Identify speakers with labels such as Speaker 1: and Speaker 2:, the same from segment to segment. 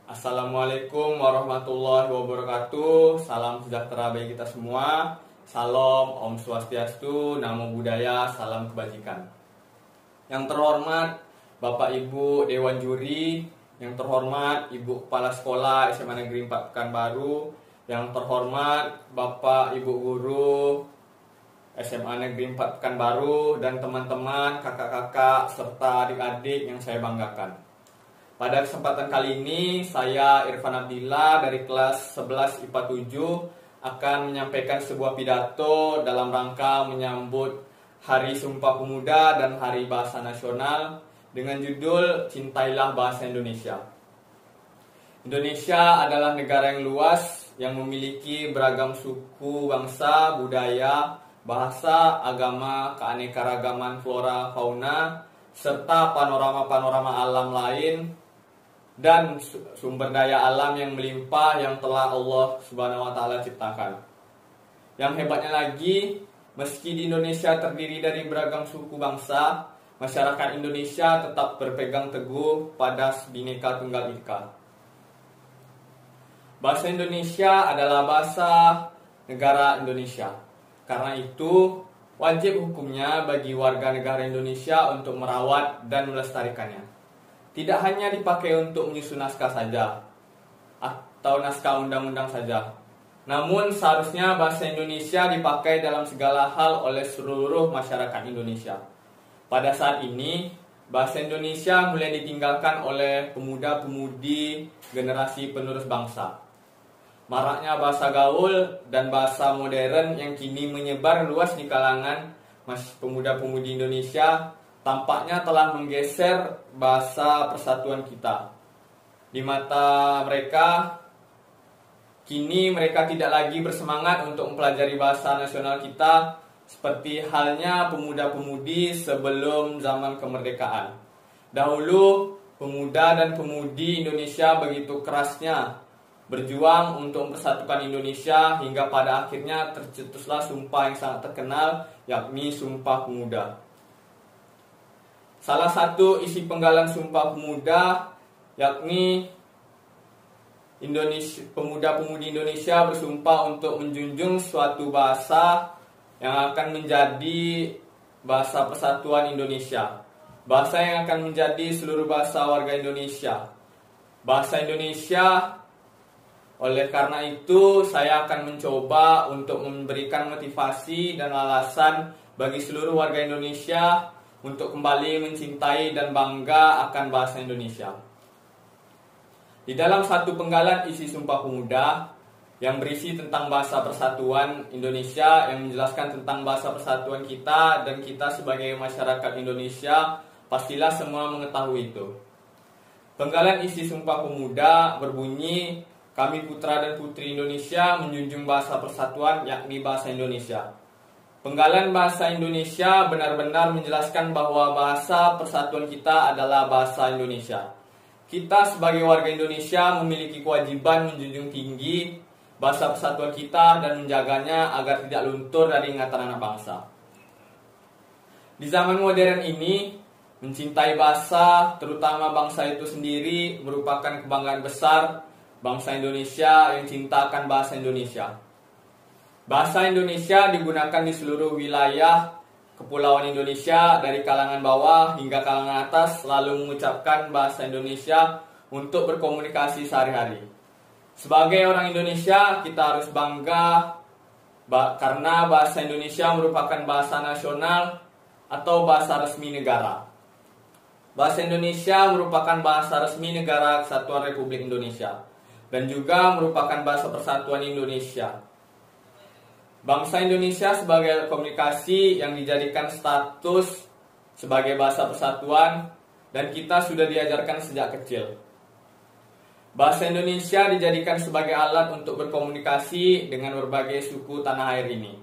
Speaker 1: Assalamualaikum warahmatullahi wabarakatuh. Salam sejahtera bagi kita semua. Salam, Om Swastiastu, Namo Buddhaya, salam kebajikan. Yang terhormat Bapak Ibu Dewan Juri, yang terhormat Ibu Kepala Sekolah SMA Negeri 4 Pekanbaru, yang terhormat Bapak Ibu Guru SMA Negeri 4 Pekanbaru, dan teman-teman, kakak-kakak, serta adik-adik yang saya banggakan. Pada kesempatan kali ini, saya Irfan Abdillah dari kelas 11 IPA 7 akan menyampaikan sebuah pidato dalam rangka menyambut Hari Sumpah Pemuda dan Hari Bahasa Nasional dengan judul Cintailah Bahasa Indonesia. Indonesia adalah negara yang luas yang memiliki beragam suku, bangsa, budaya, bahasa, agama, keanekaragaman flora, fauna, serta panorama-panorama alam lain dan sumber daya alam yang melimpah yang telah Allah Subhanahu wa taala ciptakan. Yang hebatnya lagi, meski di Indonesia terdiri dari beragam suku bangsa, masyarakat Indonesia tetap berpegang teguh pada Bhinneka Tunggal Ika. Bahasa Indonesia adalah bahasa negara Indonesia. Karena itu, wajib hukumnya bagi warga negara Indonesia untuk merawat dan melestarikannya. Tidak hanya dipakai untuk menyusun naskah saja, atau naskah undang-undang saja. Namun seharusnya bahasa Indonesia dipakai dalam segala hal oleh seluruh masyarakat Indonesia. Pada saat ini, bahasa Indonesia mulai ditinggalkan oleh pemuda-pemudi generasi penerus bangsa. Maraknya bahasa gaul dan bahasa modern yang kini menyebar luas di kalangan pemuda-pemudi Indonesia tampaknya telah menggeser bahasa persatuan kita. Di mata mereka, kini mereka tidak lagi bersemangat untuk mempelajari bahasa nasional kita seperti halnya pemuda-pemudi sebelum zaman kemerdekaan. Dahulu, pemuda dan pemudi Indonesia begitu kerasnya berjuang untuk mempersatukan Indonesia hingga pada akhirnya tercetuslah sumpah yang sangat terkenal, yakni Sumpah Pemuda. Salah satu isi penggalan Sumpah Pemuda yakni pemuda-pemudi Indonesia bersumpah untuk menjunjung suatu bahasa yang akan menjadi bahasa persatuan Indonesia. Bahasa yang akan menjadi seluruh bahasa warga Indonesia. Bahasa Indonesia. Oleh karena itu, saya akan mencoba untuk memberikan motivasi dan alasan bagi seluruh warga Indonesia untuk kembali mencintai dan bangga akan bahasa Indonesia. Di dalam satu penggalan isi Sumpah Pemuda yang berisi tentang bahasa persatuan Indonesia, yang menjelaskan tentang bahasa persatuan kita dan kita sebagai masyarakat Indonesia, pastilah semua mengetahui itu. Penggalan isi Sumpah Pemuda berbunyi, kami putra dan putri Indonesia menjunjung bahasa persatuan yakni bahasa Indonesia. Penggalan bahasa Indonesia benar-benar menjelaskan bahwa bahasa persatuan kita adalah bahasa Indonesia. Kita sebagai warga Indonesia memiliki kewajiban menjunjung tinggi bahasa persatuan kita dan menjaganya agar tidak luntur dari ingatan anak bangsa. Di zaman modern ini, mencintai bahasa, terutama bangsa itu sendiri, merupakan kebanggaan besar bangsa Indonesia yang cinta akan bahasa Indonesia. Bahasa Indonesia digunakan di seluruh wilayah Kepulauan Indonesia dari kalangan bawah hingga kalangan atas selalu mengucapkan bahasa Indonesia untuk berkomunikasi sehari-hari. Sebagai orang Indonesia, kita harus bangga karena bahasa Indonesia merupakan bahasa nasional atau bahasa resmi negara. Bahasa Indonesia merupakan bahasa resmi negara Kesatuan Republik Indonesia dan juga merupakan bahasa persatuan Indonesia. Bangsa Indonesia sebagai komunikasi yang dijadikan status sebagai bahasa persatuan dan kita sudah diajarkan sejak kecil. Bahasa Indonesia dijadikan sebagai alat untuk berkomunikasi dengan berbagai suku tanah air ini.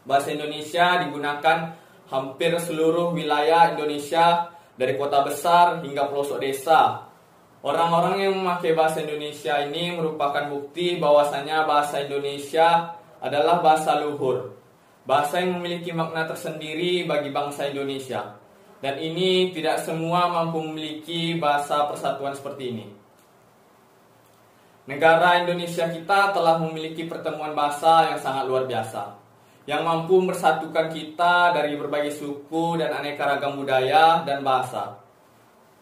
Speaker 1: Bahasa Indonesia digunakan hampir seluruh wilayah Indonesia dari kota besar hingga pelosok desa. Orang-orang yang memakai bahasa Indonesia ini merupakan bukti bahwasanya bahasa Indonesia adalah bahasa luhur, bahasa yang memiliki makna tersendiri bagi bangsa Indonesia. Dan ini tidak semua mampu memiliki bahasa persatuan seperti ini. Negara Indonesia kita telah memiliki pertemuan bahasa yang sangat luar biasa, yang mampu mempersatukan kita dari berbagai suku dan aneka ragam budaya dan bahasa.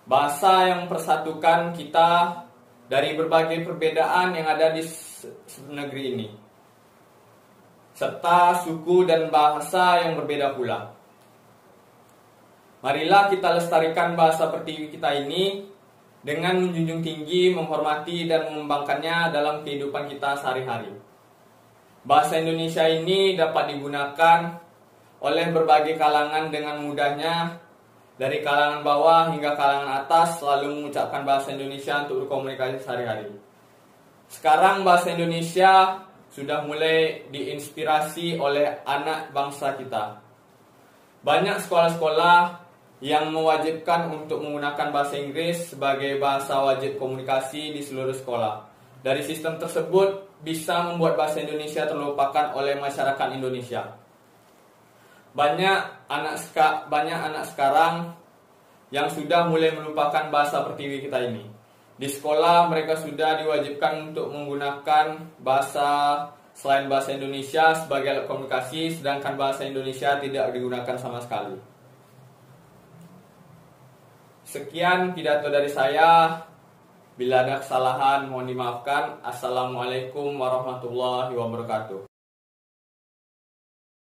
Speaker 1: Bahasa yang mempersatukan kita dari berbagai perbedaan yang ada di negeri ini, serta suku dan bahasa yang berbeda pula. Marilah kita lestarikan bahasa Pertiwi kita ini dengan menjunjung tinggi, menghormati, dan mengembangkannya dalam kehidupan kita sehari-hari. Bahasa Indonesia ini dapat digunakan oleh berbagai kalangan dengan mudahnya, dari kalangan bawah hingga kalangan atas selalu mengucapkan bahasa Indonesia untuk berkomunikasi sehari-hari. Sekarang bahasa Indonesia sudah mulai diinspirasi oleh anak bangsa kita. Banyak sekolah-sekolah yang mewajibkan untuk menggunakan bahasa Inggris sebagai bahasa wajib komunikasi di seluruh sekolah. Dari sistem tersebut bisa membuat bahasa Indonesia terlupakan oleh masyarakat Indonesia. Banyak anak sekarang yang sudah mulai melupakan bahasa Pertiwi kita ini. Di sekolah mereka sudah diwajibkan untuk menggunakan bahasa selain bahasa Indonesia sebagai alat komunikasi, sedangkan bahasa Indonesia tidak digunakan sama sekali. Sekian pidato dari saya. Bila ada kesalahan mohon dimaafkan. Assalamualaikum warahmatullahi wabarakatuh.